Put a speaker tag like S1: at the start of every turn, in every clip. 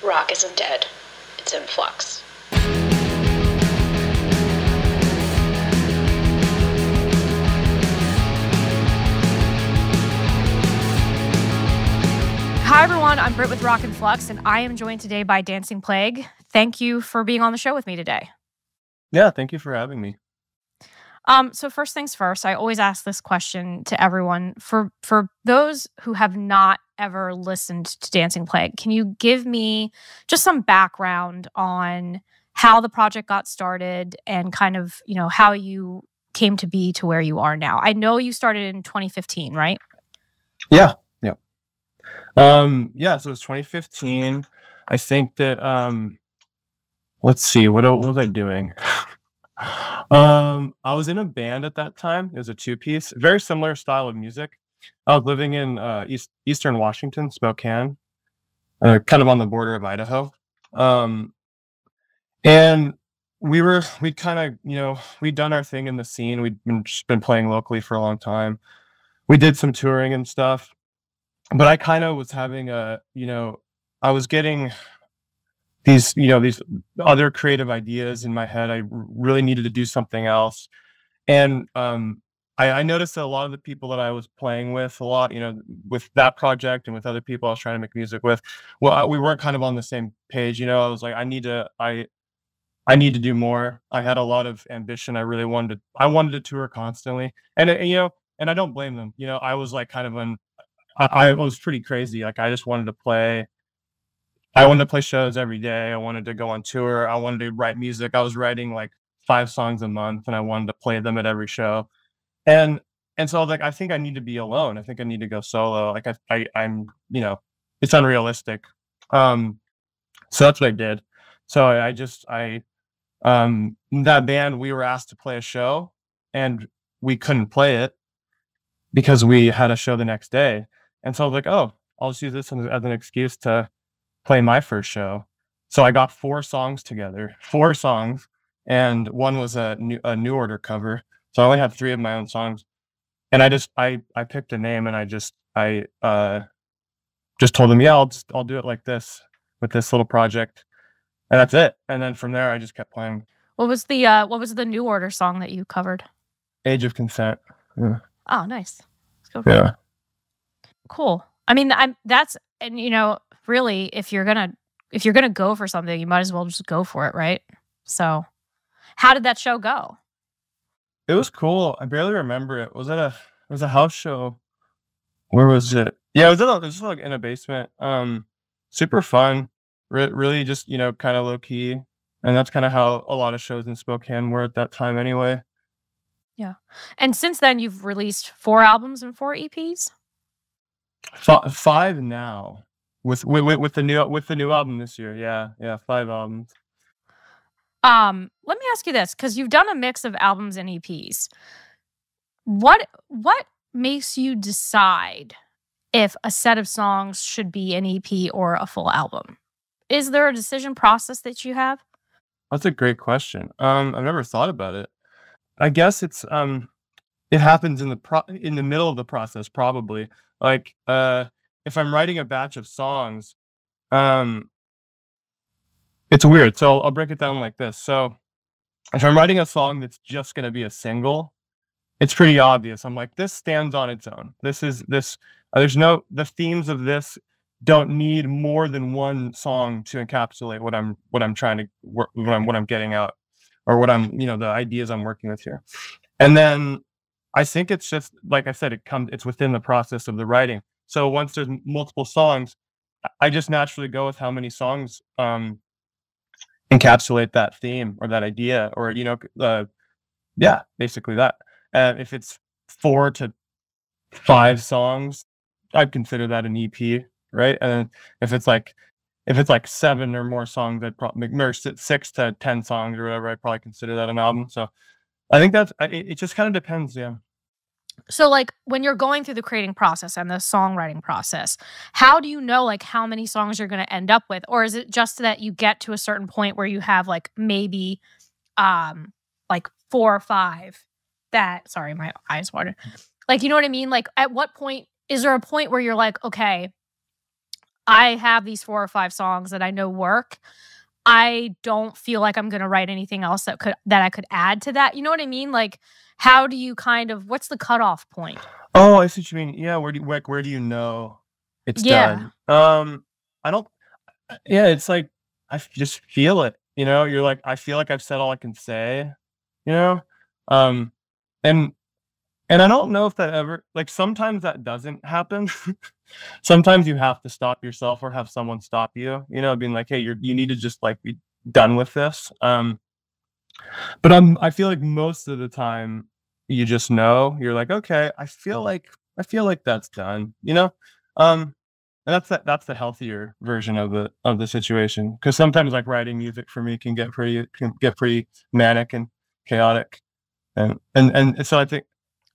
S1: Rock isn't dead. It's in flux.
S2: Hi, everyone. I'm Britt with Rock and Flux, and I am joined today by Dancing Plague. Thank you for being on the show with me today.
S3: Yeah, thank you for having me.
S2: So first things first, I always ask this question to everyone. For those who have not ever listened to Dancing Plague, can you give me just some background on how the project got started and kind of, how you came to be to where you are now? I know you started in 2015, right?
S3: Yeah. So it was 2015. I think that let's see, what was I doing? I was in a band at that time. It was a two-piece, very similar style of music. I was living in Eastern Washington, Spokane, kind of on the border of Idaho. And we'd kind of, we'd done our thing in the scene. We'd been playing locally for a long time. We did some touring and stuff. But I kind of was having I was getting these other creative ideas in my head. I really needed to do something else. And I noticed that a lot of the people that I was playing with with that project and with other people I was trying to make music with, well, we weren't kind of on the same page. I was like, I need to do more. I had a lot of ambition. I wanted to tour constantly. And and I don't blame them. I was like kind of I was pretty crazy. Like I wanted to play shows every day. I wanted to go on tour. I wanted to write music. I was writing like 5 songs a month and I wanted to play them at every show. And so I was like, I think I need to be alone. I think I need to go solo. Like I'm it's unrealistic. So that's what I did. So that band, we were asked to play a show and we couldn't play it because we had a show the next day. And so I was like, oh, I'll just use this as an excuse to play my first show. So I got 4 songs together, 4 songs, and one was a New Order cover. So I only had 3 of my own songs. And I picked a name and I just told them, yeah, I'll do it like this with this little project. And that's it. And then from there I just kept playing.
S2: What was the New Order song that you covered?
S3: Age of Consent. Yeah.
S2: Oh, nice. Let's go for
S3: Yeah.
S2: it. Cool. I mean, really, if you're gonna go for something, you might as well just go for it, right? So, how did that show go?
S3: It was cool. I barely remember it. It was a house show. Where was it? Yeah, it was like in a basement. Super fun. Really just, kind of low key. And that's kind of how a lot of shows in Spokane were at that time anyway.
S2: Yeah. And since then you've released 4 albums and 4 EPs?
S3: 5 now. With the new album this year. Yeah, 5 albums.
S2: Let me ask you this, because you've done a mix of albums and EPs. What makes you decide if a set of songs should be an EP or a full album? Is there a decision process that you have?
S3: That's a great question. I've never thought about it. I guess it's it happens in the middle of the process, probably. Like if I'm writing a batch of songs, it's weird. So I'll break it down like this. So if I'm writing a song that's just gonna be a single, it's pretty obvious. I'm like, this stands on its own. The themes of this don't need more than one song to encapsulate what I'm trying to work, what I'm getting out, or what the ideas I'm working with here. And then I think it's just, like I said, it's within the process of the writing. So once there's multiple songs, I just naturally go with how many songs encapsulate that theme or that idea, or basically that. If it's 4 to 5 songs, I'd consider that an EP, right? And if it's like 7 or more songs, I'd probably, or 6 to 10 songs or whatever, I'd probably consider that an album. So I think it just kind of depends. Yeah.
S2: So like when you're going through the creating process and the songwriting process, how do you know like how many songs you're going to end up with? Or is it just that you get to a certain point where you have like maybe like 4 or 5 sorry, my eyes watered. Like, you know what I mean? Like at what point, is there a point where you're like, okay, I have these 4 or 5 songs that I know work. I don't feel like I'm gonna write anything else that I could add to that. You know what I mean? Like, how do you what's the cutoff point?
S3: Oh, I see what you mean. Yeah, where do you know it's
S2: Yeah.
S3: done? I don't. Yeah, it's like just feel it. You're like, I feel like I've said all I can say. You know, um, and I don't know if that ever like sometimes that doesn't happen. Sometimes you have to stop yourself or have someone stop you. Being like, hey, you need to just like be done with this. But I feel like most of the time you just know. You're like, okay, I feel like that's done. And that's the healthier version of the situation. Because sometimes like writing music for me can get pretty manic and chaotic. And so I think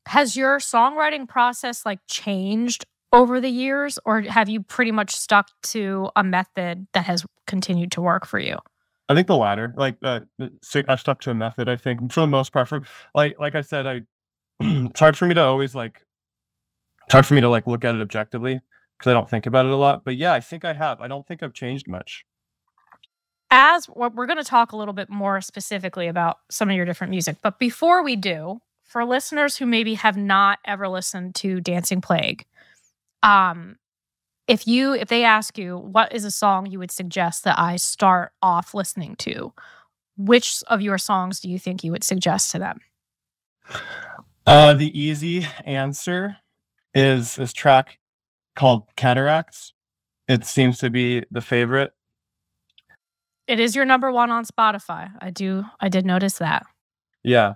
S2: Has your songwriting process like changed over the years, or have you pretty much stuck to a method that has continued to work for you?
S3: I think the latter. Like I stuck to a method. I think for the most part, like I said, it's hard for me to always like it's hard for me to like look at it objectively because I don't think about it a lot. But yeah, I think I have. I don't think I've changed much.
S2: As what we're going to talk a little bit more specifically about some of your different music, but before we do, for listeners who maybe have not ever listened to Dancing Plague, if they ask you what is a song you would suggest that I start off listening to, which of your songs do you think you would suggest to them?
S3: The easy answer is this track called Cataracts. It seems to be the favorite.
S2: It is your number 1 on Spotify. I did notice that.
S3: Yeah.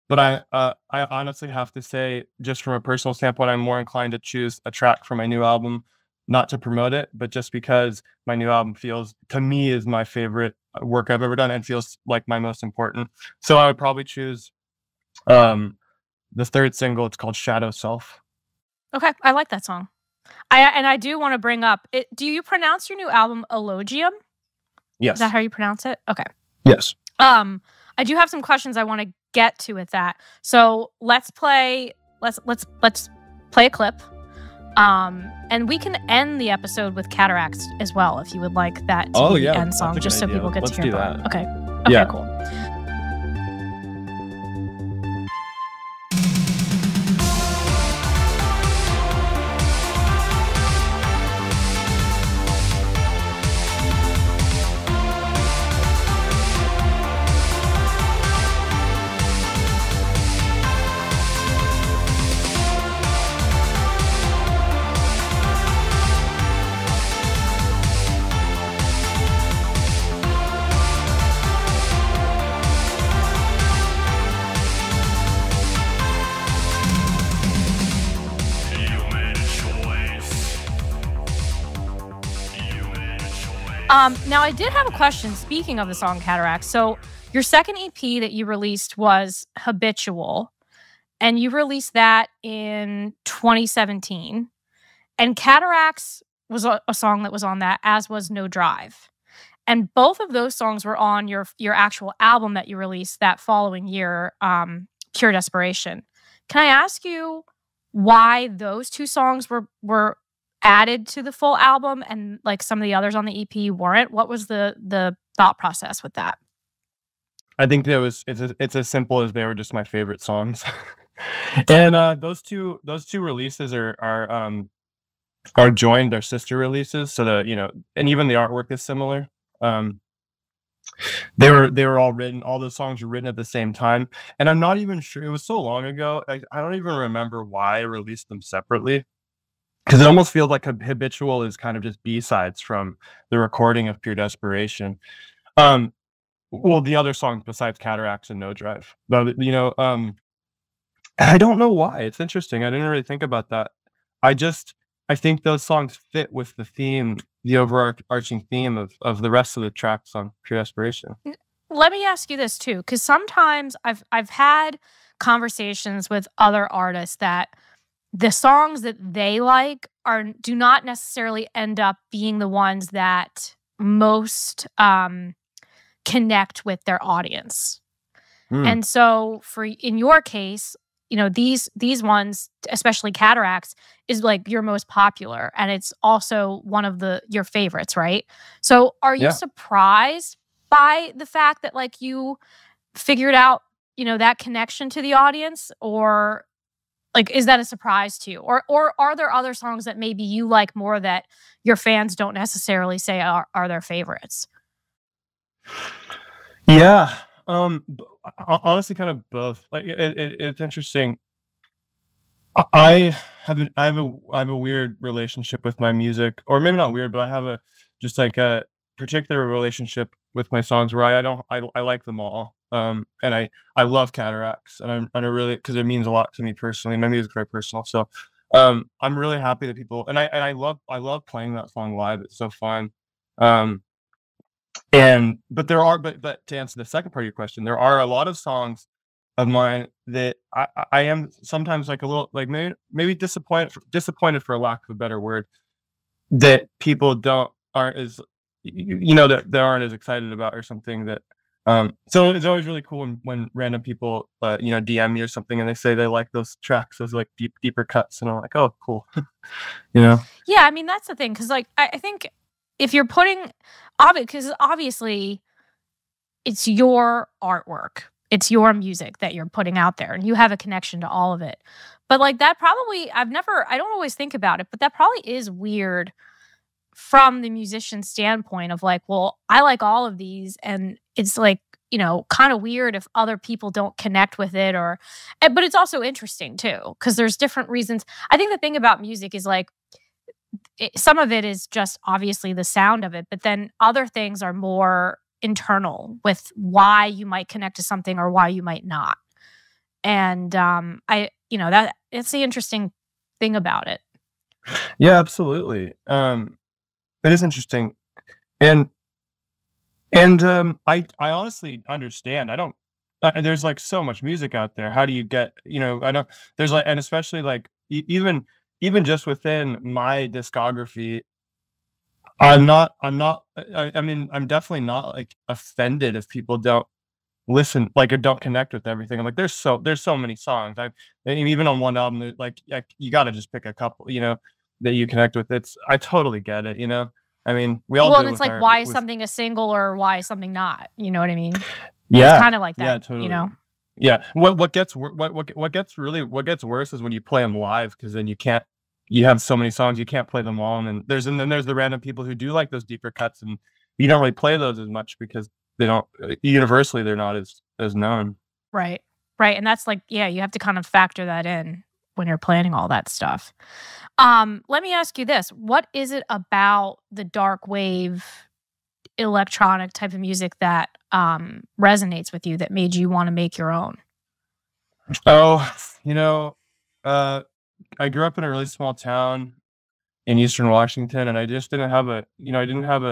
S3: But I honestly have to say, just from a personal standpoint, I'm more inclined to choose a track from my new album, not to promote it, but just because my new album feels, to me, is my favorite work I've ever done and feels like my most important. So I would probably choose the 3rd single. It's called Shadow Self.
S2: Okay, I like that song. I do want to bring up, do you pronounce your new album Elogium?
S3: Yes.
S2: Is that how you pronounce it? Okay.
S3: Yes.
S2: I do have some questions I want to get to with that. So let's play a clip. And we can end the episode with Cataracts as well, if you would like that to be the end song, just so people get to hear that. Okay.
S3: Yeah.
S2: Cool. Now I did have a question, speaking of the song Cataracts. So your second EP that you released was Habitual, and you released that in 2017. And Cataracts was a song that was on that, as was No Drive. And both of those songs were on your actual album that you released that following year, Pure Desperation. Can I ask you why those 2 songs were added to the full album and like some of the others on the EP weren't? What was the thought process with that?
S3: I think it's as simple as they were just my favorite songs. And those two releases are joined, they're sister releases, so that and even the artwork is similar. They were all those songs were written at the same time, and I'm not even sure, it was so long ago, I don't even remember why I released them separately, because it almost feels like Habitual is kind of just B-sides from the recording of Pure Desperation. Well, the other songs besides Cataracts and No Drive, but I don't know why. It's interesting. I didn't really think about that. I think those songs fit with the theme, the overarching theme of the rest of the tracks on Pure Desperation.
S2: Let me ask you this too, because sometimes I've had conversations with other artists that the songs that they like do not necessarily end up being the ones that most connect with their audience. And so in your case, you know, these ones, especially Cataracts, is like your most popular, and it's also one of your favorites, right? So are you
S3: Yeah.
S2: surprised by the fact that like you figured out, you know, that connection to the audience, or like is that a surprise to you? Or are there other songs that maybe you like more that your fans don't necessarily say are their favorites?
S3: Yeah. Honestly, kind of both. Like it's interesting. I I have a weird relationship with my music, or maybe not weird, but I have a just like a particular relationship with my songs where I don't I like them all. And I love Cataracts, and I really, because it means a lot to me personally. My music's very personal, so I'm really happy that people, and I love playing that song live. It's so fun. Um, and but there are but to answer the second part of your question, there are a lot of songs of mine that I am sometimes like a little like maybe disappointed for a lack of a better word, that people don't aren't as you know that they aren't as excited about or something that so it's always really cool when random people you know DM me or something and they say they like those tracks, those like deeper cuts, and I'm like, oh cool. You know.
S2: Yeah, I mean that's the thing, because like I think if you're putting because obviously it's your artwork, it's your music that you're putting out there, and you have a connection to all of it. But like that probably I don't always think about it, but that probably is weird from the musician standpoint of like, well, I like all of these, and it's like, you know, kind of weird if other people don't connect with it, but it's also interesting too, because there's different reasons. I think the thing about music is like, some of it is just obviously the sound of it, but then other things are more internal with why you might connect to something or why you might not. And you know, that it's the interesting thing about it.
S3: Yeah, absolutely. It is interesting, and I honestly understand. I don't. There's like so much music out there. How do you get? You know, I don't. There's like, and especially like even just within my discography, I'm not. I mean, I'm definitely not like offended if people don't listen, like, or don't connect with everything. I'm like, there's so many songs. And even on one album, like you got to just pick a couple, you know, that you connect with. I totally get it, you know. I mean, we all
S2: Well,
S3: do
S2: and
S3: it
S2: it's
S3: with
S2: like,
S3: our
S2: why is
S3: with
S2: something a single or why is something not? You know what I mean? It's
S3: yeah,
S2: kind of like
S3: yeah,
S2: that, you
S3: totally.
S2: know?
S3: Yeah. What gets worse is when you play them live, because then you have so many songs, you can't play them all, and then there's the random people who do like those deeper cuts, and you don't really play those as much because they don't universally they're not as known.
S2: Right. Right. And that's like, yeah, you have to kind of factor that in when you're planning all that stuff. Let me ask you this. What is it about the dark wave electronic type of music that resonates with you that made you want to make your own?
S3: Oh, you know, uh, I grew up in a really small town in Eastern Washington, and I just didn't have I didn't have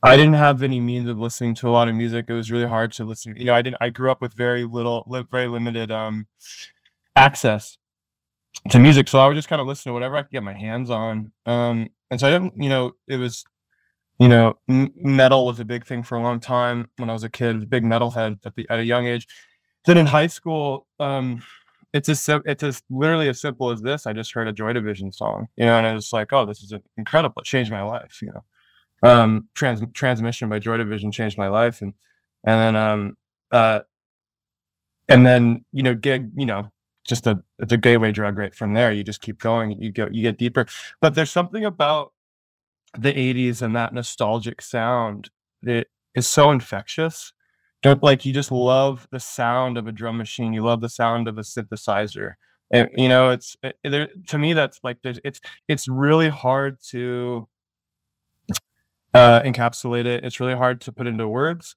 S3: I didn't have any means of listening to a lot of music. It was really hard to listen. You know, I grew up with very limited access to music, so I would just kind of listen to whatever I could get my hands on. And so I didn't, you know, it was, you know, metal was a big thing for a long time when I was a kid. I was a big metalhead at a young age. Then in high school, it's as literally as simple as this. I just heard a Joy Division song, you know, and I was like, oh, this is incredible. It changed my life, you know. Transmission by Joy Division changed my life, and then uh and then you know, just it's a gateway drug. Right from there, you just keep going, you get deeper. But there's something about the 80s and that nostalgic sound that is so infectious. Don't like You just love the sound of a drum machine, you love the sound of a synthesizer, and you know, to me that's like it's really hard to encapsulate it. It's really hard to put into words.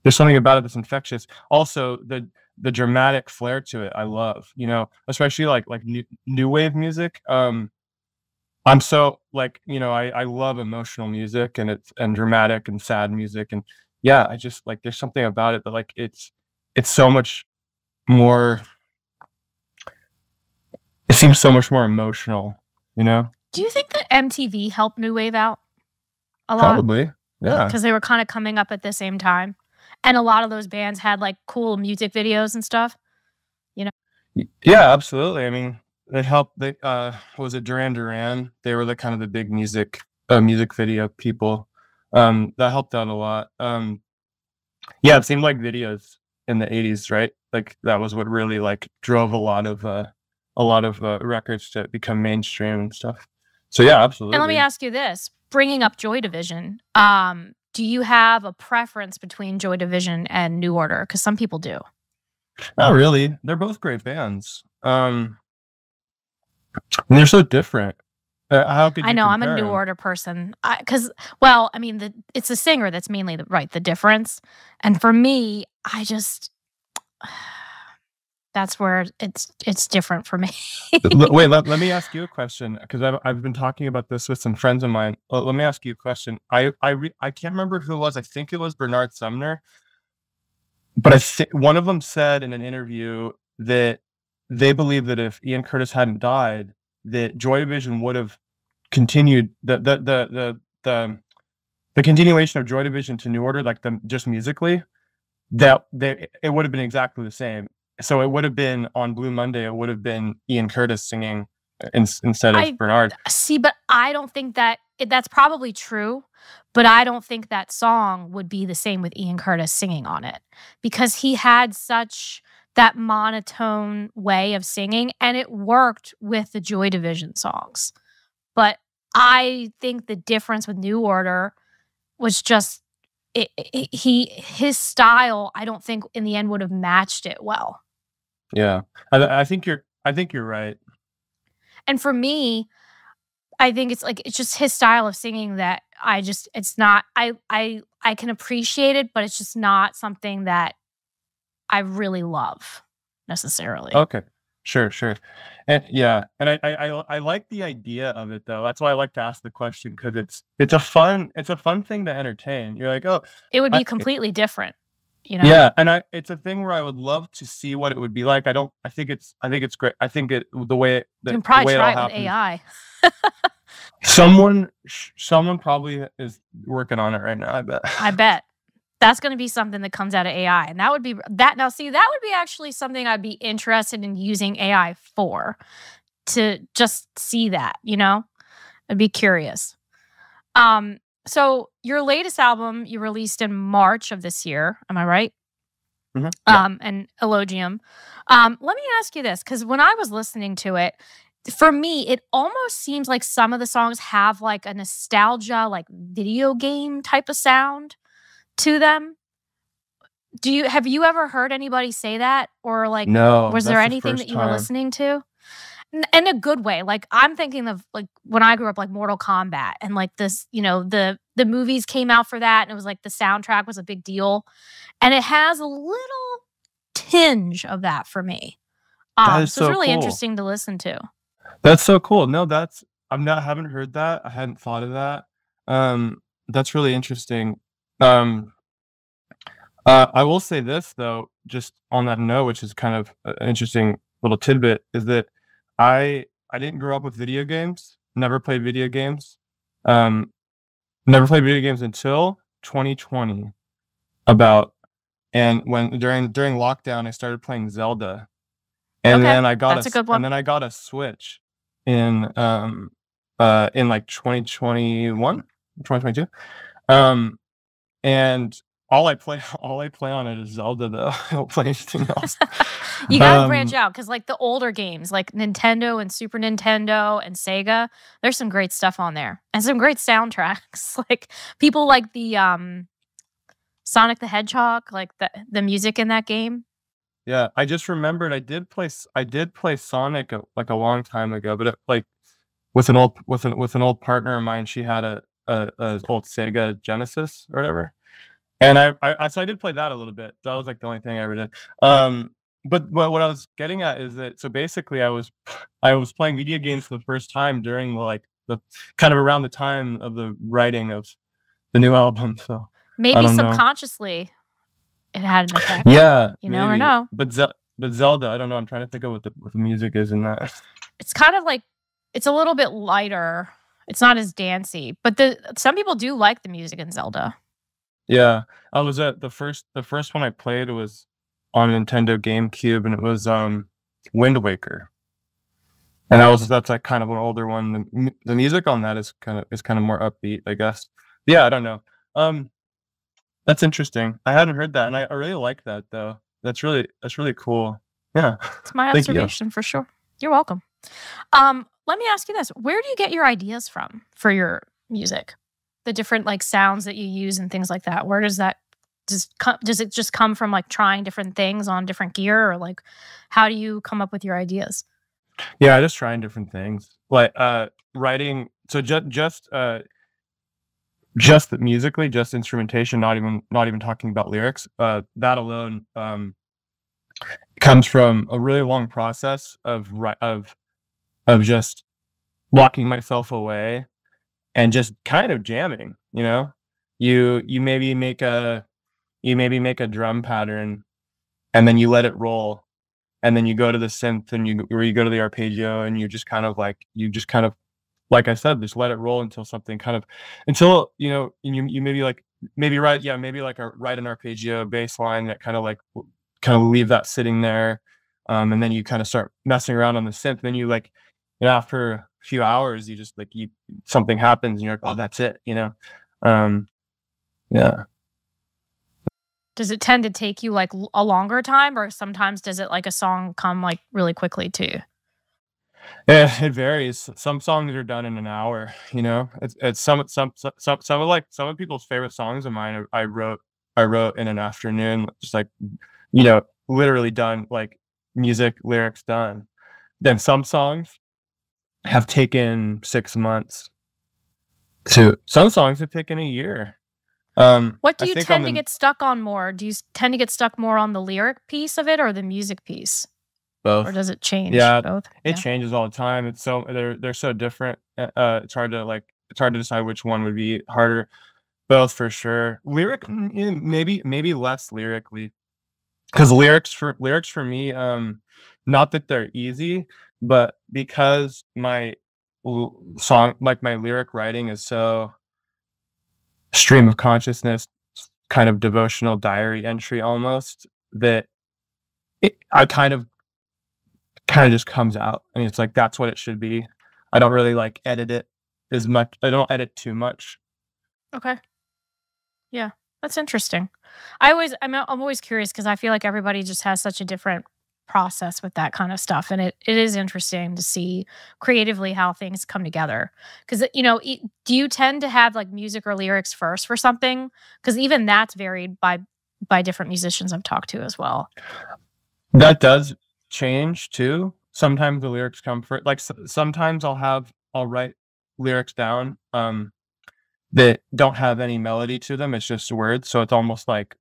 S3: There's something about it that's infectious. Also, the dramatic flair to it, I love. You know, especially like new wave music. I'm so like, you know, I love emotional music, and dramatic and sad music, and yeah, I just like there's something about it that like it's so much more. It seems so much more emotional. You know,
S2: Do you think that MTV helped New Wave out a lot?
S3: probably. Yeah.
S2: Because they were kind of coming up at the same time. And a lot of those bands had like cool music videos and stuff, you know?
S3: Yeah, absolutely. I mean, it helped. They was it Duran Duran? They were the kind of the big music video people. That helped out a lot. Yeah, it seemed like videos in the 80s, right? Like that was what really like drove a lot of records to become mainstream and stuff. So yeah, absolutely.
S2: And let me ask you this, bringing up Joy Division, do you have a preference between Joy Division and New Order? Because some people do.
S3: Not really. They're both great bands. And they're so different. How could you
S2: I know I'm a
S3: compare
S2: New
S3: them?
S2: Order person because, well, I mean, it's the singer that's mainly the difference. And for me, I just that's where it's different for me.
S3: Wait, let me ask you a question because I've been talking about this with some friends of mine. Let me ask you a question. I can't remember who it was. I think it was Bernard Sumner, but one of them said in an interview that they believe that if Ian Curtis hadn't died, that Joy Division would have continued the continuation of Joy Division to New Order, like just musically, it would have been exactly the same. So it would have been on Blue Monday. It would have been Ian Curtis singing instead of Bernard.
S2: See, but I don't think that's probably true. But I don't think that song would be the same with Ian Curtis singing on it because he had such that monotone way of singing, and it worked with the Joy Division songs. But I think the difference with New Order was just his style. I don't think in the end would have matched it well.
S3: Yeah, I think you're right.
S2: And for me, I think it's just his style of singing that it's not. I can appreciate it, but it's just not something that I really love necessarily.
S3: Okay. Sure. And yeah, and I like the idea of it though. That's why I like to ask the question because it's a fun thing to entertain. You're like, oh,
S2: it would be completely different, you know?
S3: Yeah, and it's a thing where I would love to see what it would be like. I think it's great. I think the way
S2: you can probably
S3: the way
S2: try
S3: it all
S2: it with AI.
S3: Someone probably is working on it right now.
S2: I bet. That's going to be something that comes out of AI. And that would be that. Now, see, that would be actually something I'd be interested in using AI for to just see that, you know? I'd be curious. So your latest album you released in March of this year. Am I right?
S3: Mm-hmm. Yeah.
S2: And Elogium. Let me ask you this, because when I was listening to it, for me, it almost seems like some of the songs have like a nostalgia, like video game type of sound to them. Have you ever heard anybody say that? Or like,
S3: no,
S2: was there anything that you were listening to? In a good way. Like I'm thinking of like when I grew up, like Mortal Kombat and like this, you know, the movies came out for that and it was like the soundtrack was a big deal. And it has a little tinge of that for me.
S3: That is
S2: so it's really
S3: cool.
S2: interesting to listen to.
S3: That's so cool. No, haven't heard that. I hadn't thought of that. That's really interesting. I will say this though, just on that note, which is kind of an interesting little tidbit, is that I didn't grow up with video games. Never played video games. Never played video games until 2020. And when during lockdown, I started playing Zelda, and then I got a Switch in like 2021, 2022. And all I play on it is Zelda though. I don't play anything else.
S2: You gotta branch out because like the older games like Nintendo and Super Nintendo and Sega, there's some great stuff on there and some great soundtracks. Like people like the Sonic the Hedgehog, like the music in that game.
S3: Yeah, I just remembered I did play Sonic like a long time ago, but like with an old partner of mine, she had a old Sega Genesis or whatever. And so I did play that a little bit. That was like the only thing I ever did. But what I was getting at is that so basically I was playing video games for the first time during the kind of around the time of the writing of the new album. So
S2: maybe subconsciously it had an effect.
S3: Yeah,
S2: you never know.
S3: But Zelda, I don't know. I'm trying to think of what the music is in that.
S2: It's kind of like it's a little bit lighter. It's not as dancey, but some people do like the music in Zelda.
S3: Yeah, I was at the first one I played was on Nintendo GameCube, and it was Wind Waker. And that's like kind of an older one. The music on that is kind of more upbeat, I guess. Yeah, I don't know. Um, that's interesting. I hadn't heard that, and I really like that though. That's really cool. Yeah,
S2: It's my
S3: thank you.
S2: observation for sure. You're welcome. Let me ask you this. Where do you get your ideas from for your music? The different like sounds that you use and things like that. Where does that does it just come from like trying different things on different gear, or like how do you come up with your ideas?
S3: Yeah, just trying different things. Like writing. So just musically, just instrumentation, not even talking about lyrics. That alone comes from a really long process of just locking myself away and just kind of jamming, you know? You maybe make a drum pattern, and then you let it roll, and then you go to the synth, and you go to the arpeggio, and you just kind of like I said, just let it roll until something kind of until, you maybe like maybe write yeah, maybe like write an arpeggio bass line that kind of leave that sitting there, and then you kind of start messing around on the synth. Then after a few hours, you just like you something happens, and you're like, oh, that's it. Um, yeah.
S2: Does it tend to take you like a longer time, or sometimes does it like a song come like really quickly to you?
S3: Yeah, it varies. Some songs are done in an hour, you know? It's some of people's favorite songs of mine I wrote in an afternoon, just like, literally done, like music, lyrics done. Then some songs have taken 6 months to some songs have taken a year.
S2: What
S3: I
S2: do you
S3: think on
S2: tend to
S3: the
S2: get stuck on more? Do you tend to get stuck more on the lyric piece of it or the music piece? Or
S3: both.
S2: does it change?
S3: Yeah,
S2: Both?
S3: it
S2: Yeah.
S3: changes all the time. They're so different. It's hard to decide which one would be harder. Both for sure. Maybe less lyrically, because lyrics for me, not that they're easy, but because my lyric writing is so stream of consciousness, kind of devotional diary entry almost, that I kind of just comes out. I mean, it's like that's what it should be. I don't really like edit it as much. I don't edit too much.
S2: Okay. Yeah. That's interesting. I'm always curious because I feel like everybody just has such a different process with that kind of stuff. And it is interesting to see creatively how things come together. Because, do you tend to have like music or lyrics first for something? Because even that's varied by different musicians I've talked to as well.
S3: That does change too. Sometimes the lyrics come first. Like sometimes I'll write lyrics down that don't have any melody to them. It's just words, so it's almost like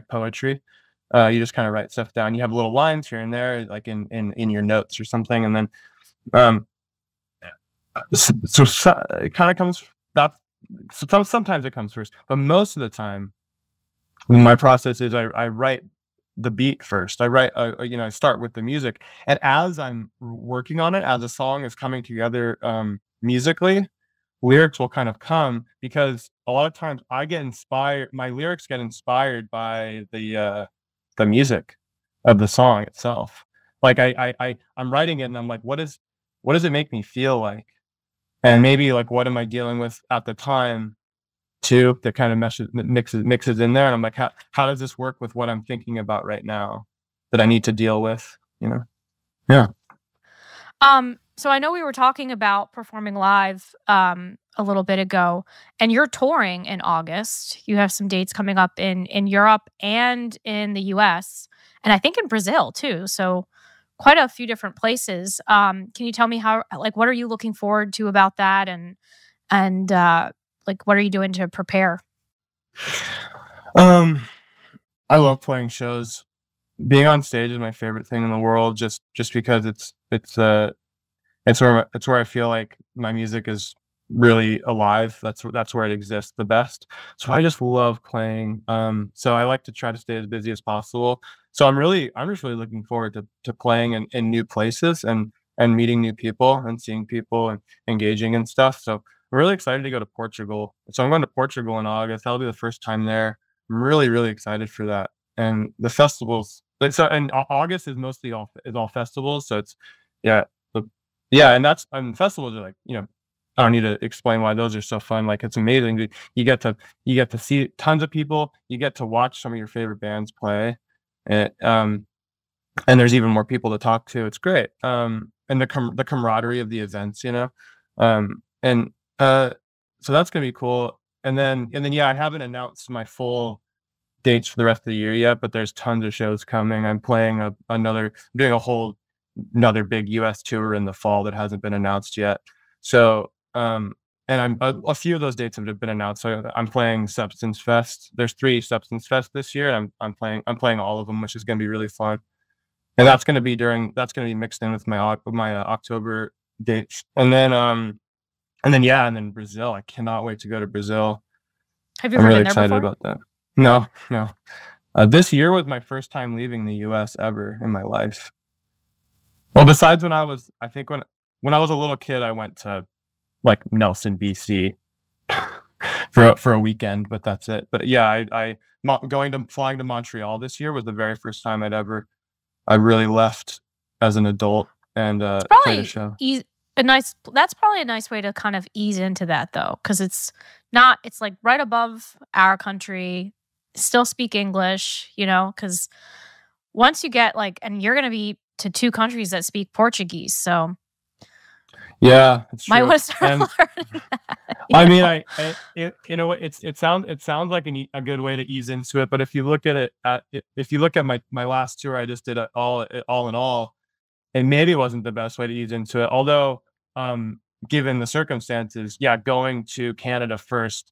S3: poetry. You just kind of write stuff down. You have little lines here and there, like in your notes or something, and then um, it kind of comes. That sometimes it comes first, but most of the time, my process is I write the beat first. I start with the music, and as I'm working on it, as a song is coming together musically, lyrics will kind of come because a lot of times my lyrics get inspired by the music of the song itself. Like I'm writing it, and I'm like, what does it make me feel like? And maybe like what am I dealing with at the time too, that kind of mixes in there, and I'm like, how does this work with what I'm thinking about right now that I need to deal with, you know? Yeah.
S2: So I know we were talking about performing live a little bit ago, and you're touring in August. You have some dates coming up in Europe and in the US, and I think in Brazil too. So quite a few different places. Can you tell me how like what are you looking forward to about that, and like what are you doing to prepare?
S3: Um, I love playing shows. Being on stage is my favorite thing in the world, just because it's where I feel like my music is really alive. That's where it exists the best. So I just love playing. So I like to try to stay as busy as possible. So I'm just really looking forward to playing in new places and meeting new people and seeing people and engaging and stuff. So we're really excited to go to Portugal. So I'm going to Portugal in August. That'll be the first time there. I'm really, really excited for that. And the festivals, and August is mostly all festivals. So it's, yeah, the, yeah, and festivals are like, I don't need to explain why those are so fun. Like it's amazing. You get to see tons of people. You get to watch some of your favorite bands play, and there's even more people to talk to. It's great. And the camaraderie of the events, and so that's gonna be cool. And then yeah, I haven't announced my full dates for the rest of the year yet, but there's tons of shows coming. I'm playing doing a whole another big US tour in the fall that hasn't been announced yet. So and a few of those dates have been announced. So I'm playing Substance Fest. There's 3 Substance Fest this year. I'm playing all of them, which is gonna be really fun. And that's gonna be mixed in with my October dates. And then Brazil. I cannot wait to go to Brazil.
S2: Have you
S3: I'm
S2: ever
S3: really
S2: been there
S3: excited
S2: before?
S3: about that. No, no. This year was my first time leaving the US ever in my life. Well, besides when I was a little kid, I went to like Nelson, BC for a weekend, but that's it. But yeah, flying to Montreal this year was the very first time I really left as an adult and played a show.
S2: That's probably a nice way to kind of ease into that though, because it's like right above our country, still speak English, because once you get and you're going to be to 2 countries that speak Portuguese, so
S3: yeah, it's true.
S2: Might want to start learning that.
S3: I mean, it sounds like a good way to ease into it. But if you look at my last tour, I just did it all in all, and maybe it wasn't the best way to ease into it. Although, given the circumstances, yeah, going to Canada first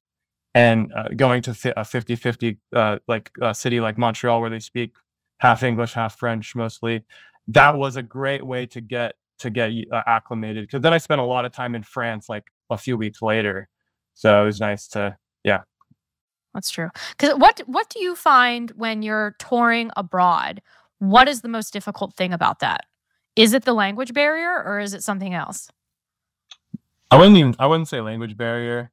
S3: and going to a 50-50 city like Montreal where they speak half English, half French mostly, that was a great way to get acclimated, because then I spent a lot of time in France like a few weeks later, so it was nice to, yeah.
S2: That's true. Because what do you find when you're touring abroad? What is the most difficult thing about that? Is it the language barrier or is it something else?
S3: I wouldn't say language barrier,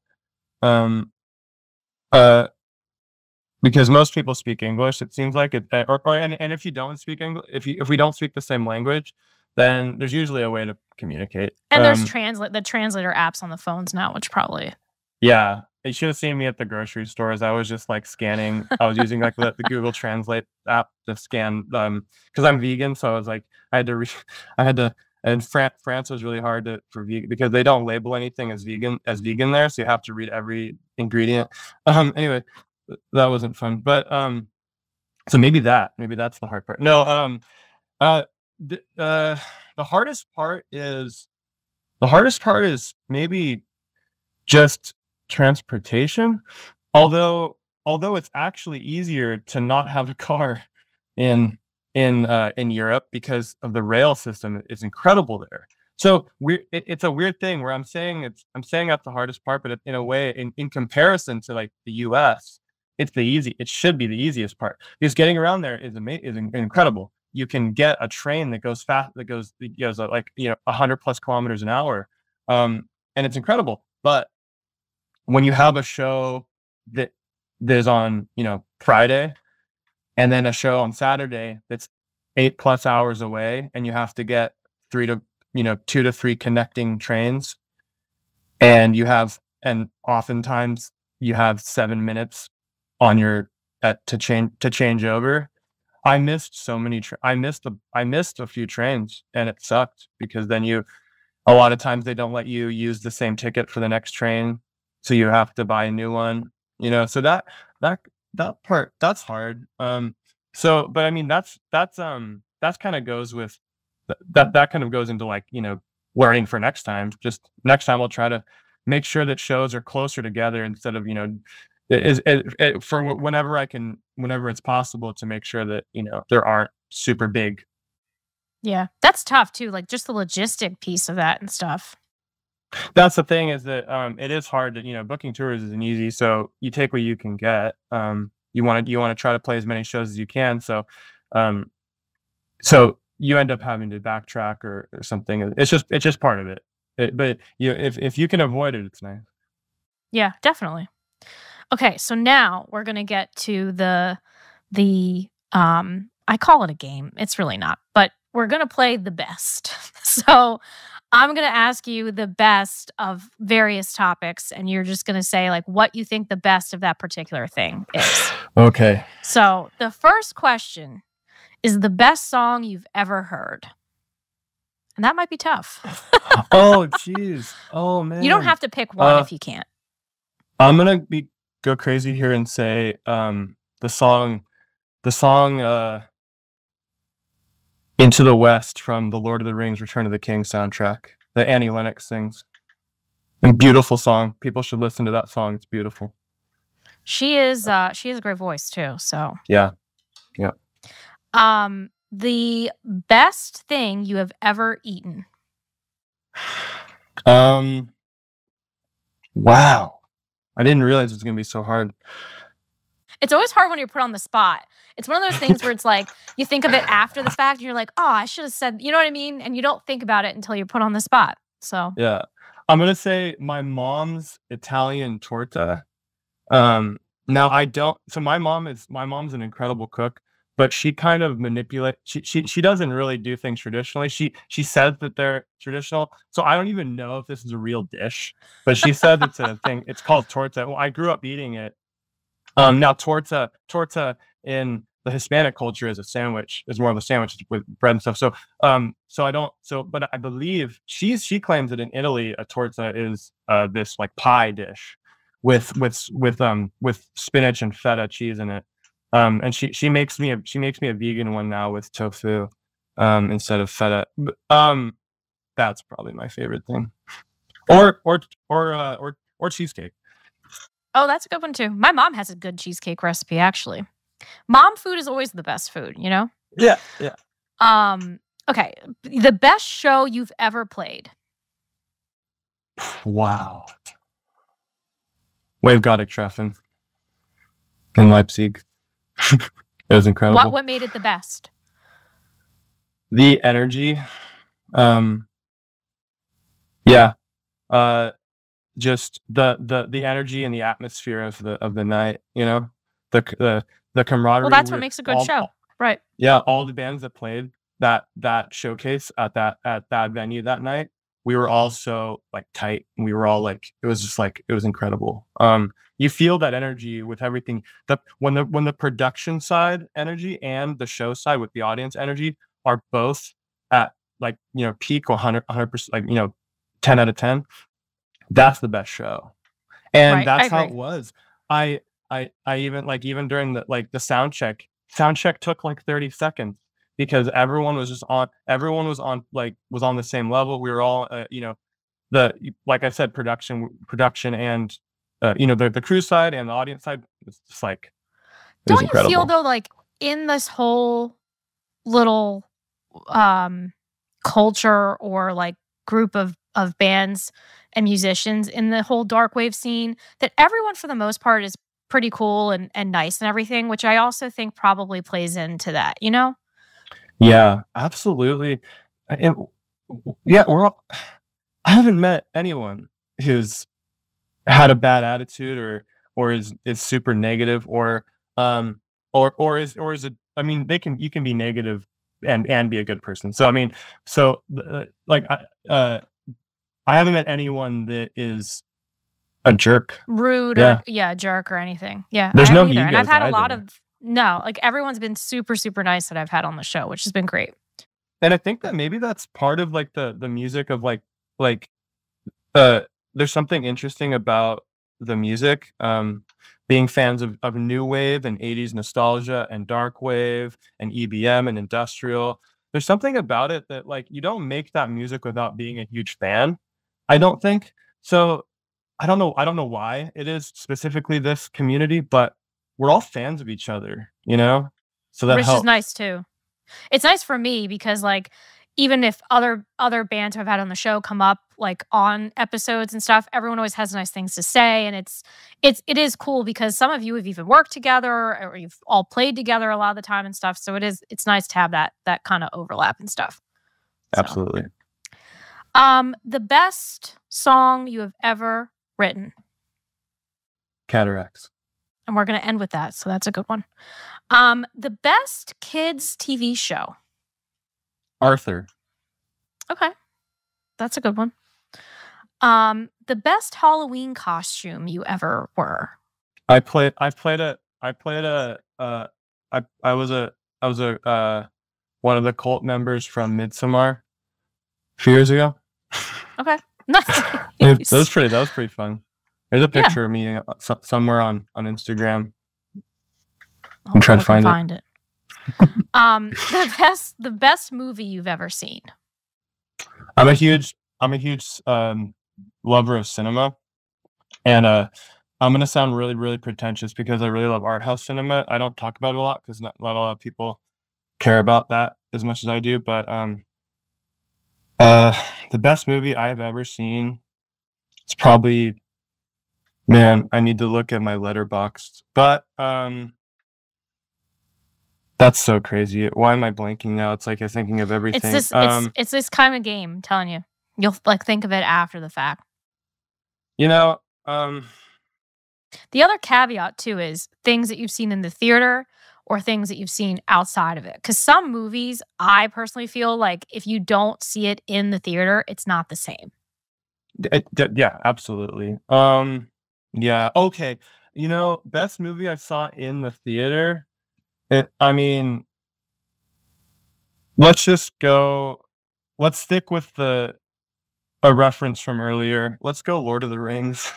S3: because most people speak English. It seems like it, and if you don't speak English, if we don't speak the same language, then there's usually a way to communicate.
S2: And there's the translator apps on the phones now, which probably.
S3: Yeah, you should have seen me at the grocery stores. I was just like scanning. I was using like the Google Translate app to scan, because I'm vegan, so I was like, I had to. And France was really hard for vegan because they don't label anything as vegan there, so you have to read every ingredient. Anyway, that wasn't fun, but so maybe that's the hard part. No, the hardest part is maybe just transportation. Although it's actually easier to not have a car in Europe because of the rail system is incredible there. So it's a weird thing where I'm saying that's the hardest part, but in a way, in comparison to like the US, it should be the easiest part, because getting around there is incredible. You can get a train that goes fast, that goes 100 plus kilometers an hour, and it's incredible. But when you have a show that is on Friday, and then a show on Saturday that's 8+ hours away, and you have to get 2 to 3 connecting trains, and oftentimes you have 7 minutes on to change over. I missed I missed a few trains, and it sucked, because then a lot of times they don't let you use the same ticket for the next train, so you have to buy a new one. So that part, that's hard. But I mean, that's kind of goes with that kind of goes into like, learning for next time. Just next time I'll try to make sure that shows are closer together, instead of, for whenever it's possible, to make sure that, there aren't super big.
S2: Yeah, that's tough too. Like just the logistic piece of that and stuff.
S3: That's the thing, is that it is hard to, booking tours isn't easy. So you take what you can get. You want to try to play as many shows as you can. So you end up having to backtrack or something. It's just part of it. But if you can avoid it, it's nice.
S2: Yeah, definitely. Okay, so now we're gonna get to the I call it a game. It's really not, but we're gonna play the best. So I'm gonna ask you the best of various topics, and you're just gonna say like what you think the best of that particular thing is.
S3: Okay.
S2: So the first question is the best song you've ever heard. And that might be tough.
S3: Oh, jeez. Oh, man.
S2: You don't have to pick one if you can't.
S3: I'm gonna go crazy here and say the song Into the West from the Lord of the Rings Return of the King soundtrack that Annie Lennox sings. And beautiful song. People should listen to that song. It's beautiful.
S2: She has a great voice too, so.
S3: Yeah.
S2: The best thing you have ever eaten.
S3: Wow. I didn't realize it was going to be so hard.
S2: It's always hard when you're put on the spot. It's one of those things where it's like you think of it after the fact and you're like, oh, I should have said, you know what I mean? And you don't think about it until you're put on the spot. So
S3: yeah, I'm going to say my mom's Italian torta. Now I don't, so my mom's an incredible cook, but she kind of she doesn't really do things traditionally. She says that they're traditional. So I don't even know if this is a real dish, but she says it's a thing. It's called torta. Well, I grew up eating it. Now torta in the Hispanic culture is a sandwich. Is more of a sandwich with bread and stuff. So but I believe she claims that in Italy a torta is this like pie dish with spinach and feta cheese in it. And she makes me a vegan one now with tofu instead of feta. That's probably my favorite thing. Or cheesecake.
S2: Oh, that's a good one too. My mom has a good cheesecake recipe, actually. Mom food is always the best food, you know?
S3: Yeah.
S2: Okay. The best show you've ever played.
S3: Wow. Wave Gothic Treffen in Leipzig. It was incredible.
S2: What made it the best?
S3: The energy. Just the energy and the atmosphere of the night, you know, the camaraderie.
S2: Well, that's what makes a good show, right?
S3: Yeah, all the bands that played that showcase at that venue that night, we were all so like tight, and we were all like, it was just like, it was incredible. You feel that energy with everything. When the production side energy and the show side with the audience energy are both at like, you know, peak 100%, like, you know, 10 out of 10. That's the best show. And
S2: right,
S3: that's how it was. I even during the sound check took like 30 seconds because everyone was on the same level. We were all you know, like I said, production and you know, the crew side and the audience side was just like,
S2: don't you feel though, like in this whole little culture or like group of bands and musicians in the whole Darkwave scene, that everyone for the most part is pretty cool and nice and everything, which I also think probably plays into that, you know?
S3: Yeah, absolutely. Yeah, I haven't met anyone who's had a bad attitude or is super negative or is it, I mean, you can be negative and be a good person. So I mean, I haven't met anyone that is a jerk,
S2: rude, or jerk or anything. Yeah,
S3: there's no
S2: either.
S3: egos
S2: and I've had a
S3: either.
S2: lot of like everyone's been super nice that I've had on the show, which has been great.
S3: And I think that maybe that's part of like the music of like there's something interesting about the music. Being fans of new wave and 80s nostalgia and darkwave and EBM and industrial, there's something about it that like you don't make that music without being a huge fan, I don't think. So I don't know why it is specifically this community, but we're all fans of each other, you know? So that
S2: Which
S3: helps.
S2: is nice too. It's nice for me because like even if other bands who I've had on the show come up like on episodes and stuff, everyone always has nice things to say, and it is cool because some of you have even worked together or you've all played together a lot of the time and stuff. So it's nice to have that kind of overlap and stuff.
S3: Absolutely.
S2: The best song you have ever written.
S3: cataracts.
S2: And we're going to end with that. So that's a good one. The best kids TV show.
S3: Arthur.
S2: Okay. That's a good one. The best Halloween costume you ever were.
S3: I was one of the cult members from Midsommar a few years ago.
S2: Okay.
S3: That was pretty fun. There's a picture of me somewhere on Instagram. I'm trying to find it.
S2: The best movie you've ever seen.
S3: I'm a huge lover of cinema, and I'm gonna sound really, really pretentious because I really love art house cinema. I don't talk about it a lot because not a lot of people care about that as much as I do. But the best movie I have ever seen, it's probably, man, I need to look at my Letterboxd, but that's so crazy. Why am I blanking now? It's like I'm thinking of everything.
S2: It's this kind of game. I'm telling you, you'll like think of it after the fact.
S3: You know,
S2: the other caveat too is things that you've seen in the theater or things that you've seen outside of it. Because some movies, I personally feel like if you don't see it in the theater, it's not the same.
S3: Yeah, absolutely. Yeah, okay. You know, best movie I saw in the theater. Let's stick with a reference from earlier. Let's go Lord of the Rings.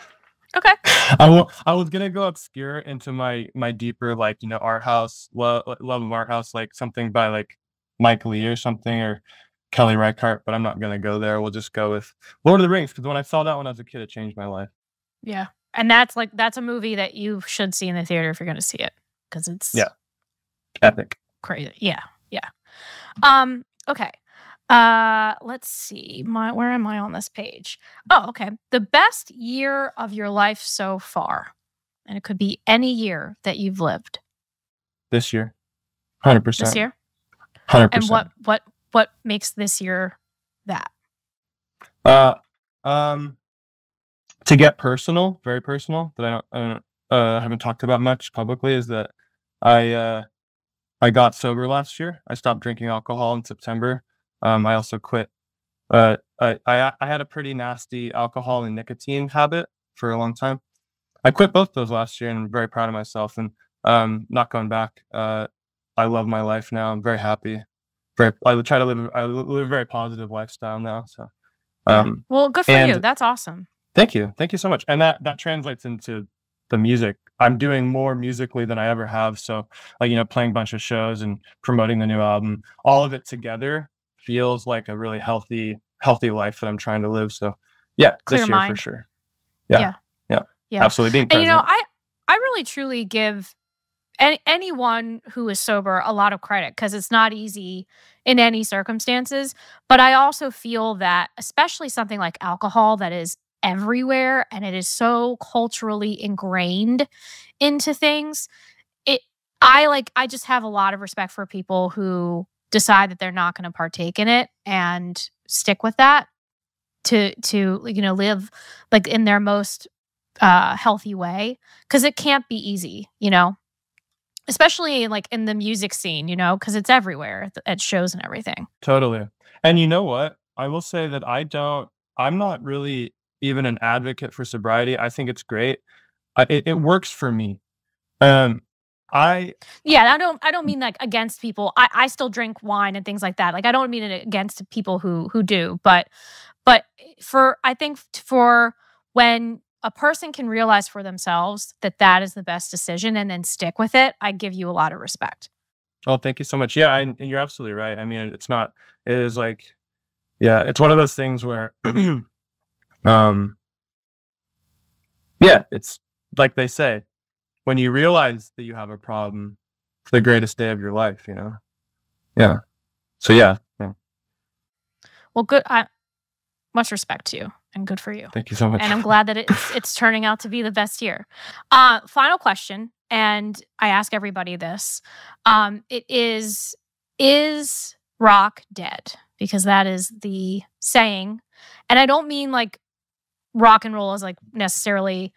S2: Okay.
S3: I was gonna go obscure into my deeper, like, you know, art house love of art house, like something by like Mike Lee or something, or Kelly Reichardt, but I'm not gonna go there. We'll just go with Lord of the Rings because when I saw that when I was a kid, it changed my life.
S2: Yeah, and that's a movie that you should see in the theater if you're going to see it because it's
S3: epic,
S2: crazy. Yeah. Okay. Let's see. Where am I on this page? Oh, okay. The best year of your life so far, and it could be any year that you've lived.
S3: This year, 100%.
S2: This year,
S3: 100%.
S2: And what makes this year that?
S3: To get personal, very personal, that I haven't talked about much publicly, is that I got sober last year. I stopped drinking alcohol in September. I also quit. I had a pretty nasty alcohol and nicotine habit for a long time. I quit both those last year, and I'm very proud of myself. And not going back. I love my life now. I'm very happy. I live a very positive lifestyle now. So,
S2: well, good for you. That's awesome.
S3: Thank you so much. And that translates into the music. I'm doing more musically than I ever have. So, like, you know, playing a bunch of shows and promoting the new album, all of it together feels like a really healthy life that I'm trying to live. So, yeah,
S2: Clear
S3: this year
S2: mind.
S3: for sure. Yeah. Absolutely. Being present.
S2: And, you know, I really truly give anyone who is sober a lot of credit because it's not easy in any circumstances. But I also feel that, especially something like alcohol that is everywhere and it is so culturally ingrained into things, I just have a lot of respect for people who decide that they're not going to partake in it and stick with that to you know, live like in their most healthy way, because it can't be easy, you know, especially like in the music scene, you know, because it's everywhere at shows and everything.
S3: Totally. And you know what? I will say that I'm not really even an advocate for sobriety. I think it's great. It works for me. I
S2: don't mean like against people. I still drink wine and things like that. Like, I don't mean it against people who do, but I think for when a person can realize for themselves that is the best decision and then stick with it, I give you a lot of respect.
S3: Oh, thank you so much. Yeah, and you're absolutely right. I mean, it is like, yeah, it's one of those things where, yeah, it's like they say, when you realize that you have a problem, it's the greatest day of your life, you know? Yeah. So, yeah.
S2: Well, good. Much respect to you and good for you.
S3: Thank you so much.
S2: And I'm glad that it's turning out to be the best year. Final question, and I ask everybody this. It is rock dead? Because that is the saying. And I don't mean like rock and roll is like necessarily,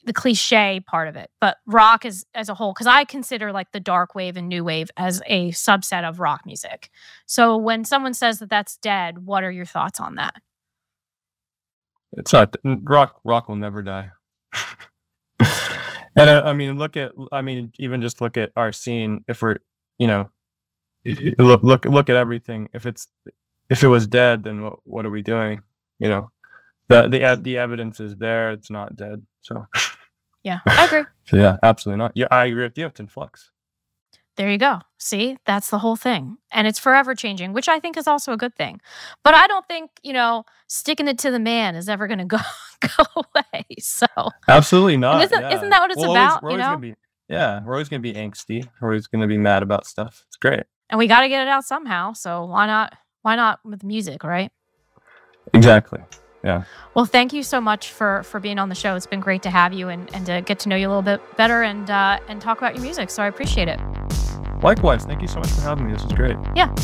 S2: the cliche part of it, but rock as a whole, because I consider like the dark wave and new wave as a subset of rock music. So when someone says that that's dead, what are your thoughts on that?
S3: It's not rock. Rock will never die. And I mean, even just look at our scene. If we're, look at everything. If it was dead, then what are we doing? The evidence is there. It's not dead. So
S2: yeah, I agree.
S3: So yeah, absolutely not. Yeah, I agree with you. It's in flux.
S2: There you go. See, that's the whole thing. And it's forever changing, which I think is also a good thing. But I don't think, sticking it to the man is ever going to go away. So
S3: absolutely not.
S2: Isn't that what it's about?
S3: We're always going to be angsty. We're always going to be mad about stuff. It's great.
S2: And we got to get it out somehow. So why not with music, right?
S3: Exactly. Yeah.
S2: Well, thank you so much for being on the show. It's been great to have you and to get to know you a little bit better and talk about your music. So I appreciate it.
S3: Likewise. Thank you so much for having me. This was great.
S2: Yeah.